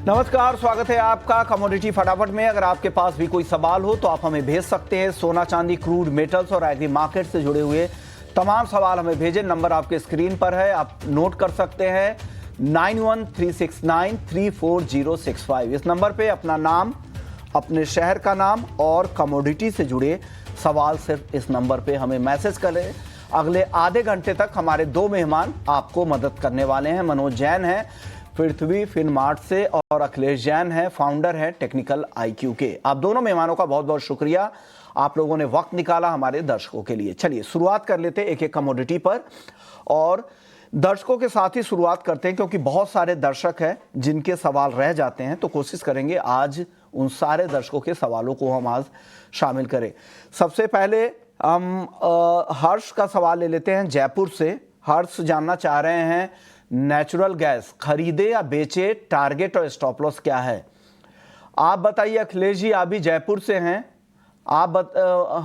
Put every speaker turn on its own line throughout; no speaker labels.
नमस्कार, स्वागत है आपका कमोडिटी फटाफट में। अगर आपके पास भी कोई सवाल हो तो आप हमें भेज सकते हैं। सोना, चांदी, क्रूड, मेटल्स और एग्री मार्केट से जुड़े हुए तमाम सवाल हमें भेजें। नंबर आपके स्क्रीन पर है, आप नोट कर सकते हैं 9136934065। इस नंबर पे अपना नाम, अपने शहर का नाम और कमोडिटी से जुड़े सवाल सिर्फ इस नंबर पे हमें मैसेज करें। अगले आधे घंटे तक हमारे दो मेहमान आपको मदद करने वाले हैं। मनोज जैन है पृथ्वी फिनमार्ट से और अखिलेश जैन है, फाउंडर है टेक्निकल आईक्यू के। आप दोनों मेहमानों का बहुत बहुत शुक्रिया, आप लोगों ने वक्त निकाला हमारे दर्शकों के लिए। चलिए शुरुआत कर लेते हैं एक एक कमोडिटी पर और दर्शकों के साथ ही शुरुआत करते हैं, क्योंकि बहुत सारे दर्शक हैं जिनके सवाल रह जाते हैं, तो कोशिश करेंगे आज उन सारे दर्शकों के सवालों को हम आज शामिल करें। सबसे पहले हम हर्ष का सवाल ले लेते हैं जयपुर से। हर्ष जानना चाह रहे हैं नेचुरल गैस खरीदे या बेचे, टारगेट और स्टॉप लॉस क्या है। आप बताइए अखिलेश जी, आप भी जयपुर से हैं, आप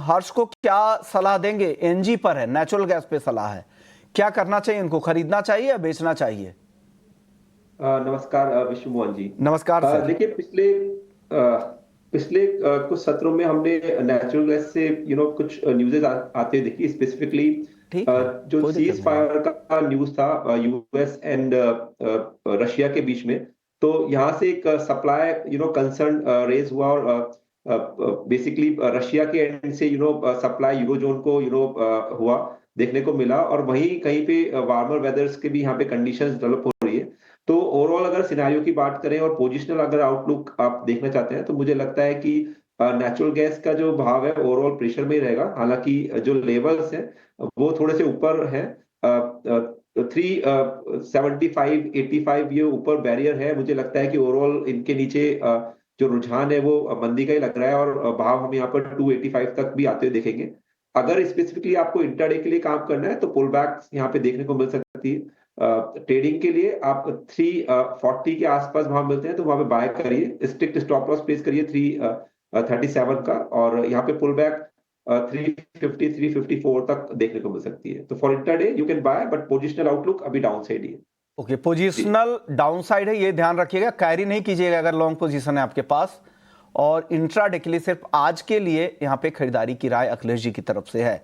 हर्ष को क्या सलाह देंगे। एनजी पर है, नेचुरल गैस पे सलाह है, क्या करना चाहिए इनको, खरीदना चाहिए या बेचना चाहिए।
नमस्कार विष्णु मोहन जी।
नमस्कार सर।
देखिए पिछले कुछ सत्रों में हमने नेचुरल गैस से कुछ न्यूज़ेस आते देखी, स्पेसिफिकली
ठीक है,
जो
कोई दिक्कत
सीज
नहीं।
फायर का न्यूज़ था यूएस एंड रशिया के बीच में। तो यहाँ से एक सप्लाई कंसर्न रेज हुआ और बेसिकली रशिया के एंड से सप्लाई यूरोजोन को हुआ देखने को मिला, और वहीं कहीं पे वार्मर वेदर्स के भी यहाँ पे कंडीशंस डेवलप हो रही है। तो ओवरऑल अगर सिनेरियो की बात करें और पोजिशनल अगर आउटलुक आप देखना चाहते हैं, तो मुझे लगता है कि नेचुरल गैस का जो भाव है ओवरऑल प्रेशर में ही रहेगा। हालांकि जो लेवल्स हैं वो थोड़े से ऊपर है, 375-85 ये ऊपर बैरियर है। मुझे लगता है कि ओवरऑल इनके नीचे जो रुझान है वो मंदी का ही लग रहा है, और भाव हम यहाँ पर 285 तक भी आते हुए देखेंगे। अगर स्पेसिफिकली आपको इंट्राडे के लिए काम करना है तो पुल बैक यहाँ पे देखने को मिल सकती है। ट्रेडिंग के लिए आप 340 के आसपास भाव मिलते हैं तो वहां पे बाय करिए, स्ट्रिक्ट स्टॉप लॉस प्लेस करिए 337 का, और यहाँ पे पुल बैक 350 354 तक देखने को मिल सकती है। तो for intraday you can buy, but positional outlook अभी डाउन साइड ही है।
ओके, पोजिशनल डाउन साइड है, ये ध्यान रखिएगा, कैरी नहीं कीजिएगा अगर लॉन्ग पोजीशन है आपके पास। और इंट्राडे के लिए सिर्फ आज के लिए यहाँ पे खरीदारी की राय अखिलेश जी की तरफ से है।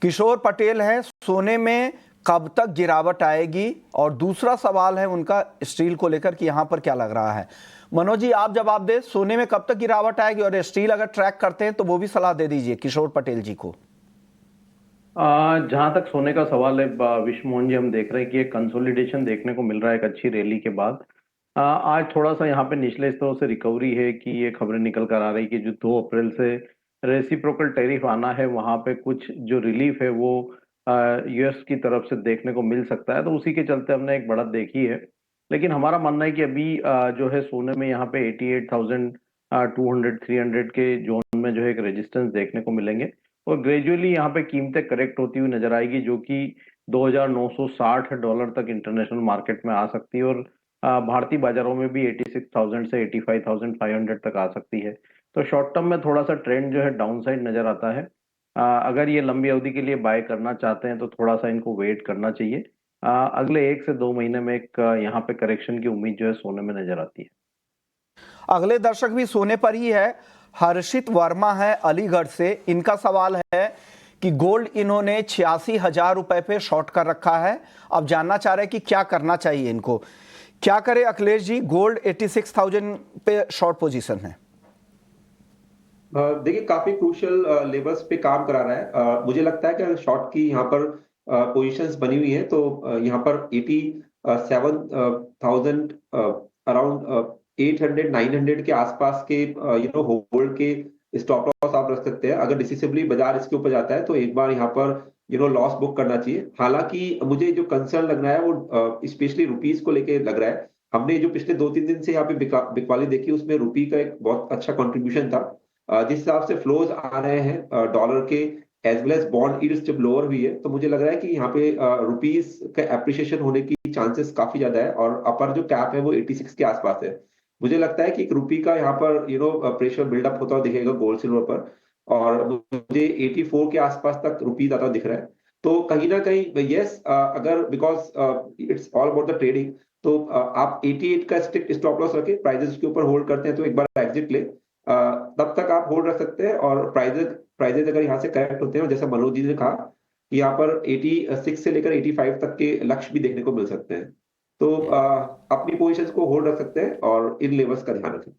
किशोर पटेल है, सोने में कब तक गिरावट आएगी, और दूसरा सवाल है उनका स्टील को लेकर कि यहाँ पर क्या लग रहा है। मनोज जी आप जवाब दें, सोने में कब तक गिरावट आएगी, और स्टील अगर ट्रैक करते हैं तो वो भी सलाह दे दीजिए किशोर पटेल जी को।
जहां तक सोने का सवाल है विष्णु मोहन जी, हम देख रहे हैं कि एक कंसोलिडेशन देखने को मिल रहा है एक अच्छी रैली के बाद। आज थोड़ा सा यहाँ पे निचले स्तरों से रिकवरी है कि ये खबरें निकल कर आ रही कि जो 2 अप्रैल से रेसिप्रोकल टैरिफ आना है, वहां पे कुछ जो रिलीफ है वो यूएस की तरफ से देखने को मिल सकता है, तो उसी के चलते हमने एक बढ़त देखी है। लेकिन हमारा मानना है कि अभी जो है सोने में यहाँ पे 88,200 300 के जोन में जो है एक रेजिस्टेंस देखने को मिलेंगे, और ग्रेजुअली यहाँ पे कीमतें करेक्ट होती हुई नजर आएगी, जो कि $2,960 तक इंटरनेशनल मार्केट में आ सकती है, और भारतीय बाजारों में भी 86,000 से 85,500 तक आ सकती है। तो शॉर्ट टर्म में थोड़ा सा ट्रेंड जो है डाउन साइड नजर आता है। अगर ये लंबी अवधि के लिए बाय करना चाहते हैं तो थोड़ा सा इनको वेट करना चाहिए। अगले 1 से 2 महीने में एक यहाँ पे करेक्शन की उम्मीद जो है सोने में नजर आती है।
अगले दर्शक भी सोने पर ही है, हर्षित वर्मा है अलीगढ़ से। इनका सवाल है कि गोल्ड इन्होंने 86,000 रुपए पे शॉर्ट कर रखा है, अब जानना चाह रहे हैं कि क्या करना चाहिए इनको। क्या करे अखिलेश जी, गोल्ड 86,000 पे शॉर्ट पोजीशन है।
देखिए काफी क्रूशियल लेवल्स पे काम करा रहा है। मुझे लगता है कि अगर शॉर्ट की यहाँ पर पोजीशंस बनी हुई है तो यहाँ पर 87,000 अराउंड 800 900 के आसपास के होल्ड के स्टॉप लॉस आप रख सकते हैं। अगर डिसिसिवली बाजार इसके ऊपर जाता है तो एक बार यहाँ पर लॉस बुक करना चाहिए। हालांकि मुझे जो कंसर्न लग रहा है वो स्पेशली रुपीज को लेके लग रहा है। हमने जो पिछले 2-3 दिन से यहाँ पे बिकवाली देखी, उसमें रुपी का एक बहुत अच्छा कंट्रीब्यूशन था। जिस हिसाब से फ्लोज आ रहे हैं डॉलर के as well as bond yields जब लोअर हुई है, तो मुझे लग रहा है कि यहाँ पे रुपीस का एप्रिसिएशन होने की चांसेस काफी ज्यादा है, और अपर जो कैप है वो 86 के आसपास है। मुझे लगता है कि एक रुपी का यहाँ पर प्रेशर बिल्डअप होता हुआ दिखेगा गोल्ड सिल्वर पर, और मुझे 84 के आसपास तक रुपी ज्यादा दिख रहा है। तो कहीं ना कहीं यस, अगर because it's all about the trading, तो आप 88 का स्ट्रिक्ट स्टॉप लॉस रखें, प्राइजेस के ऊपर होल्ड करते हैं तो एक बार एग्जिट ले, तब तक आप होल्ड रख सकते हैं। और प्राइजेस अगर यहाँ से करेक्ट होते हैं, और जैसा मनोज जी ने कहा कि यहाँ पर 86 से लेकर 85 तक के लक्ष्य भी देखने को मिल सकते हैं, तो अपनी पोजीशंस को होल्ड रख सकते हैं और इन लेवल्स का ध्यान रखें।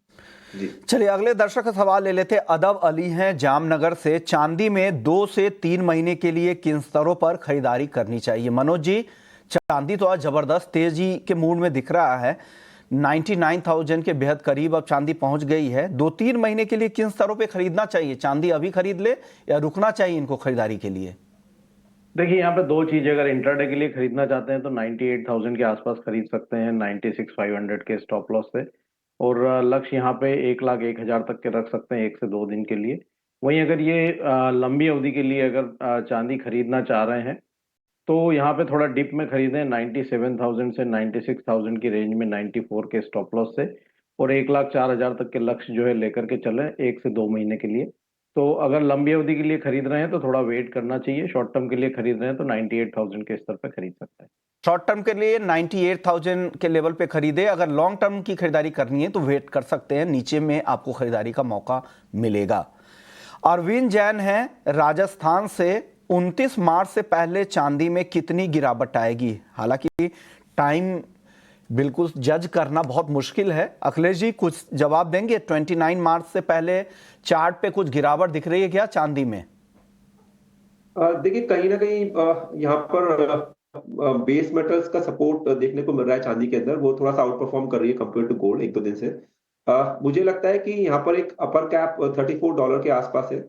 जी
चलिए अगले दर्शक का सवाल ले लेते। अदब अली हैं जामनगर से। चांदी में 2 से 3 महीने के लिए किन स्तरों पर खरीदारी करनी चाहिए? मनोज जी, चांदी तो आज जबरदस्त तेजी के मूड में दिख रहा है, 99,000 के बेहद करीब अब चांदी पहुंच गई है। 2-3 महीने के लिए किन स्तरों पे खरीदना चाहिए? चांदी अभी खरीद ले या रुकना चाहिए इनको खरीदारी के लिए?
देखिए यहाँ पे दो चीजें, अगर इंट्राडे के लिए खरीदना चाहते हैं तो 98,000 के आसपास खरीद सकते हैं 96,500 के स्टॉप लॉस से, और लक्ष्य यहाँ पे 1,01,000 तक के रख सकते हैं 1 से 2 दिन के लिए। वहीं अगर ये लंबी अवधि के लिए अगर चांदी खरीदना चाह रहे हैं तो यहाँ पे थोड़ा डिप में खरीदें 97,000 से 96,000 की रेंज में 94 के स्टॉप लॉस से, और 1,04,000 तक के लक्ष्य जो है लेकर के चलें 1 से 2 महीने के लिए। तो अगर लंबी अवधि के लिए खरीद रहे हैं तो थोड़ा वेट करना चाहिए, शॉर्ट टर्म के लिए खरीद रहे हैं तो 98,000 के स्तर पर खरीद सकते हैं।
शॉर्ट टर्म के लिए 98,000 के लेवल पे खरीदे। अगर लॉन्ग टर्म की खरीदारी करनी है तो वेट कर सकते हैं, नीचे में आपको खरीदारी का मौका मिलेगा। अरविंद जैन है राजस्थान से। 29 मार्च से पहले चांदी में कितनी गिरावट आएगी? हालांकि टाइम बिल्कुल जज करना बहुत मुश्किल है। अखिलेश जी कुछ जवाब देंगे? 29 मार्च से पहले चार्ट पे कुछ गिरावट दिख रही है क्या चांदी में?
देखिए कहीं ना कहीं यहाँ पर बेस मेटल्स का सपोर्ट देखने को मिल रहा है चांदी के अंदर, वो थोड़ा सा आउट परफॉर्म कर रही है कंपेयर टू गोल्ड 1-2 दिन से। मुझे लगता है कि यहाँ पर एक अपर कैप $34 के आसपास है।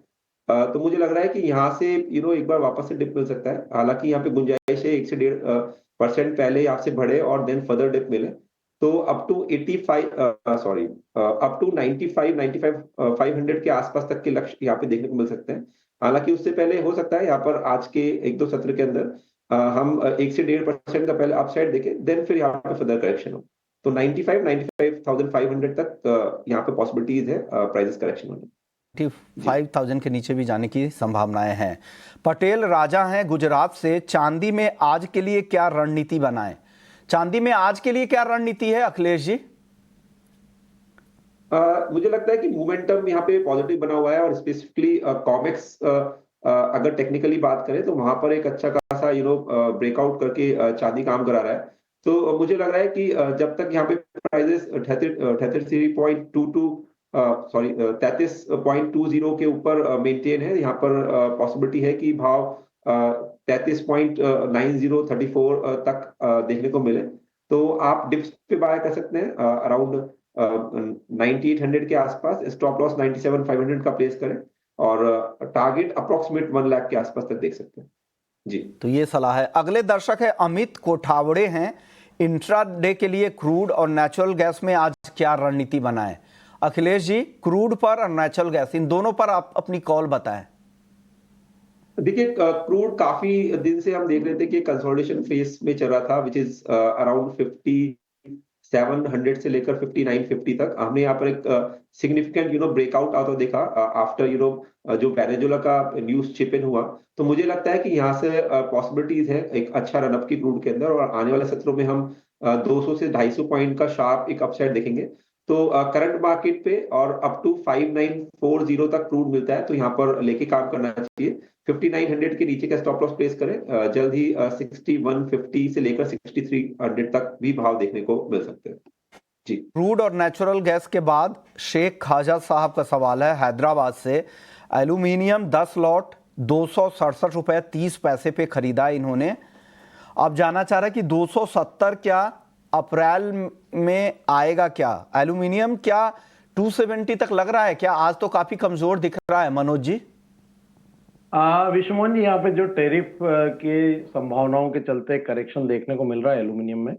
तो मुझे लग रहा है कि यहाँ से एक बार वापस से डिप मिल सकता है। हालांकि यहाँ पे गुंजाइश है 1 से 1.5% पहले आपसे बढ़े और देन फर्दर डिप मिले, तो अप टू 95 के आसपास तक के लक्ष्य यहाँ पे देखने को मिल सकते हैं। हालांकि उससे पहले हो सकता है यहाँ पर आज के 1-2 सत्र के अंदर हम 1 से 1.5% का पहले अपसाइड देखें, देन फिर यहाँ पे फर्दर करेक्शन हो। तो 95,500 तक यहाँ पे पॉसिबिलिटीज है प्राइसेस करेक्शन होने।
5,000 के नीचे भी जाने की संभावनाएं हैं। पटेल राजा हैं गुजरात से। चांदी में आज के लिए क्या रणनीति बनाएं? चांदी में आज के लिए क्या रणनीति है अखिलेश जी?
मुझे लगता है कि मोमेंटम यहाँ पे पॉजिटिव बना हुआ है, और स्पेसिफिकली कॉमेक्स अगर टेक्निकली बात करें तो वहां पर एक अच्छा खासा ब्रेकआउट करके चांदी काम करा रहा है। तो मुझे लग रहा है कि जब तक यहाँ पे प्राइजेस 33.20 के ऊपर मेंटेन है, यहाँ पर पॉसिबिलिटी है कि भाव 33.90-34 तक देखने को मिले। तो आप डिप्स पे बाय कर सकते हैं अराउंड 9800 के आसपास। स्टॉप लॉस 97,500 का प्लेस करें, और टारगेट अप्रोक्सीमेट 1 लाख के आसपास तक देख सकते हैं। जी
तो ये सलाह है। अगले दर्शक है अमित कोठावड़े हैं। इंट्राडे के लिए क्रूड और नेचुरल गैस में आज क्या रणनीति बनाएं? अखिलेश जी, क्रूड पर और नेचुरल गैस, इन दोनों पर आप अपनी कॉल बताएं।
देखिए क्रूड काफी दिन से हम देख रहे थे कि कंसोलिडेशन फेज में चल रहा था, विच इज अराउंड 5700 से लेकर 5950 तक। हमने यहाँ पर एक सिग्निफिकेंट ब्रेकआउट आता देखा आफ्टर जो वेनेजुएला का न्यूज चिप इन हुआ। तो मुझे लगता है कि यहाँ से पॉसिबिलिटीज है एक अच्छा रनअप की क्रूड के अंदर, और आने वाले सत्रों में हम 200 से 250 पॉइंट का शार्प एक अपसाइड देखेंगे। तो करंट मार्केट पे और अप टू 5940 तक क्रूड मिलता है, तो यहाँ पर लेके काम करना चाहिए। 5900 के नीचे का स्टॉप लॉस प्लेस करें, जल्द ही 6150 से लेकर 6300 तक भी भाव देखने को मिल सकते हैं। जी
क्रूड और नेचुरल गैस के बाद शेख ख्वाजा साहब का सवाल है हैदराबाद से। एल्यूमिनियम 10 लॉट 267 रुपए 30 पैसे पे खरीदा इन्होंने। अब जाना चाह रहा है कि 270 क्या अप्रैल में आएगा क्या? एल्यूमिनियम क्या 270 तक लग रहा है क्या? आज तो काफी कमजोर दिख रहा है मनोज जी।
विश्वमोहन जी, यहाँ पे जो टैरिफ के संभावनाओं के चलते करेक्शन देखने को मिल रहा है एल्यूमिनियम में,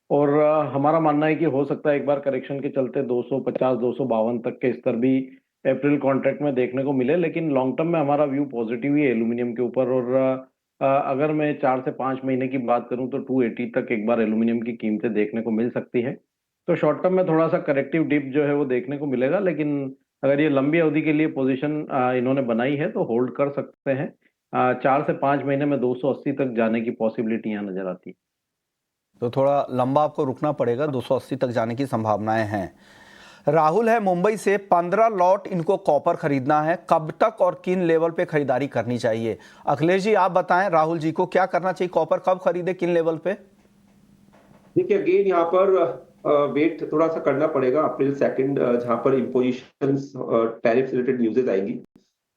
और हमारा मानना है कि हो सकता है एक बार करेक्शन के चलते 250-252 तक के स्तर भी अप्रैल कॉन्ट्रैक्ट में देखने को मिले। लेकिन लॉन्ग टर्म में हमारा व्यू पॉजिटिव ही है एल्यूमिनियम के ऊपर, और अगर मैं 4 से 5 महीने की बात करूं तो 280 तक एक बार एल्यूमिनियम की कीमतें देखने को मिल सकती है। तो शॉर्ट टर्म में थोड़ा सा करेक्टिव डिप जो है वो देखने को मिलेगा, लेकिन अगर ये लंबी अवधि के लिए पोजीशन इन्होंने बनाई है तो होल्ड कर सकते हैं। 4 से 5 महीने में 280 तक जाने की पॉसिबिलिटी यहाँ नजर आती है।
तो थोड़ा लंबा आपको रुकना पड़ेगा, 280 तक जाने की संभावनाएं हैं। राहुल है मुंबई से, 15 लॉट इनको कॉपर खरीदना है, कब तक और किन लेवल पे खरीदारी करनी चाहिए? अखिलेश जी आप बताएं राहुल जी को क्या करना चाहिए, कॉपर कब खरीदे, किन लेवल पे?
देखिए अगेन यहाँ पर वेट थोड़ा सा करना पड़ेगा अप्रैल 2 जहां पर इम्पोजिशन टैरिफ रिलेटेड न्यूज़ेस आएंगी।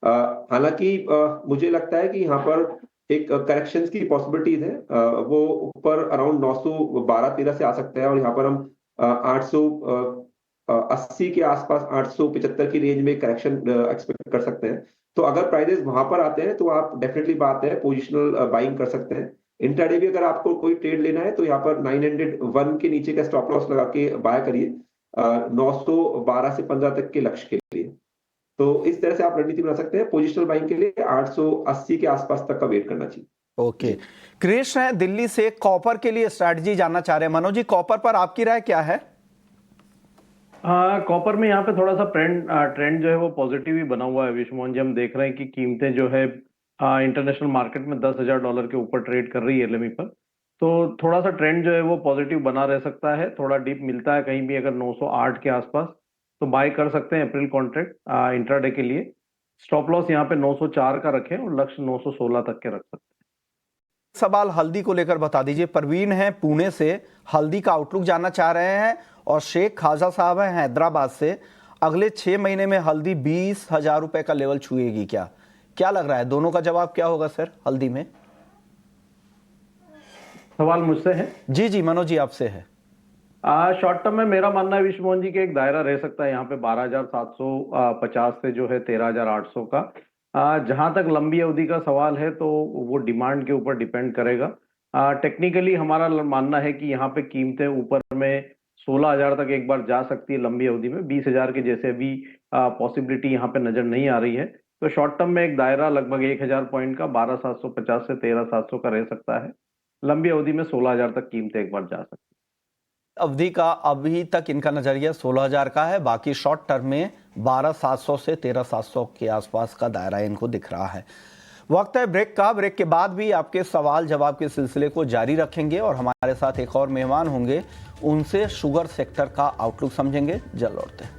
हालांकि मुझे लगता है कि यहाँ पर एक करेक्शंस की पॉसिबिलिटीज है, वो ऊपर अराउंड 912-13 से आ सकता है और यहाँ पर हम 880 के आसपास 875 की रेंज में करेक्शन एक्सपेक्ट कर सकते हैं। तो अगर प्राइजेस वहां पर आते हैं तो आप डेफिनेटली बात है पोजिशनल बाइंग कर सकते हैं। इंट्राडे भी अगर आपको कोई ट्रेड लेना है तो यहाँ पर 901 के नीचे का स्टॉप लॉस लगा के बाय करिए 912 से 15 तक के लक्ष्य के लिए। तो इस तरह से आप रणनीति बना सकते हैं। पोजिशनल बाइंग के लिए 880 के आसपास तक का वेट करना चाहिए।
ओके, कृष्ण है दिल्ली से, कॉपर के लिए स्ट्रैटेजी जानना चाह रहे हैं। मनोज जी कॉपर पर आपकी राय क्या है?
कॉपर में यहाँ पे थोड़ा सा ट्रेंड जो है वो पॉजिटिव ही बना हुआ है विश्वमोहन जी। हम देख रहे हैं कि कीमतें जो है इंटरनेशनल मार्केट में $10,000 के ऊपर ट्रेड कर रही है एलएमई पर। तो थोड़ा सा ट्रेंड जो है वो पॉजिटिव बना रह सकता है। थोड़ा डीप मिलता है कहीं भी अगर 908 के आसपास तो बाय कर सकते हैं अप्रैल कॉन्ट्रैक्ट इंट्राडे के लिए। स्टॉप लॉस यहाँ पे 904 का रखें और लक्ष्य 916 तक के रख सकते हैं।
सवाल हल्दी को लेकर बता दीजिए। परवीन है पुणे से, हल्दी का आउटलुक जानना चाह रहे हैं। और शेख खाजा साहब हैं हैदराबाद से, अगले 6 महीने में हल्दी 20,000 रुपए का लेवल छुएगी क्या? क्या लग रहा है, दोनों का जवाब क्या होगा सर हल्दी में?
सवाल मुझसे है?
जी जी मनोज जी आपसे है।
शॉर्ट टर्म में मेरा मानना है विश्वमोहन जी के एक दायरा रह सकता है यहाँ पे 12,750 से जो है 13,800 का। जहां तक लंबी अवधि का सवाल है तो वो डिमांड के ऊपर डिपेंड करेगा। टेक्निकली हमारा मानना है कि यहाँ पे कीमतें ऊपर में 16,000 तक एक बार जा सकती है लंबी अवधि में। 20,000 के जैसे अभी पॉसिबिलिटी यहाँ पे नजर नहीं आ रही है। तो शॉर्ट टर्म में एक दायरा लगभग 1,000 पॉइंट का 12,750 से 13,700 का रह सकता है। लंबी अवधि में 16,000 तक कीमतें एक बार जा सकती है।
अवधि का अभी तक इनका नजरिया 16,000 का है, बाकी शॉर्ट टर्म में 12,700 से 13,700 के आसपास का दायरा इनको दिख रहा है। वक्त है ब्रेक का। ब्रेक के बाद भी आपके सवाल जवाब के सिलसिले को जारी रखेंगे और हमारे साथ एक और मेहमान होंगे, उनसे शुगर सेक्टर का आउटलुक समझेंगे। जल्द लौटते हैं।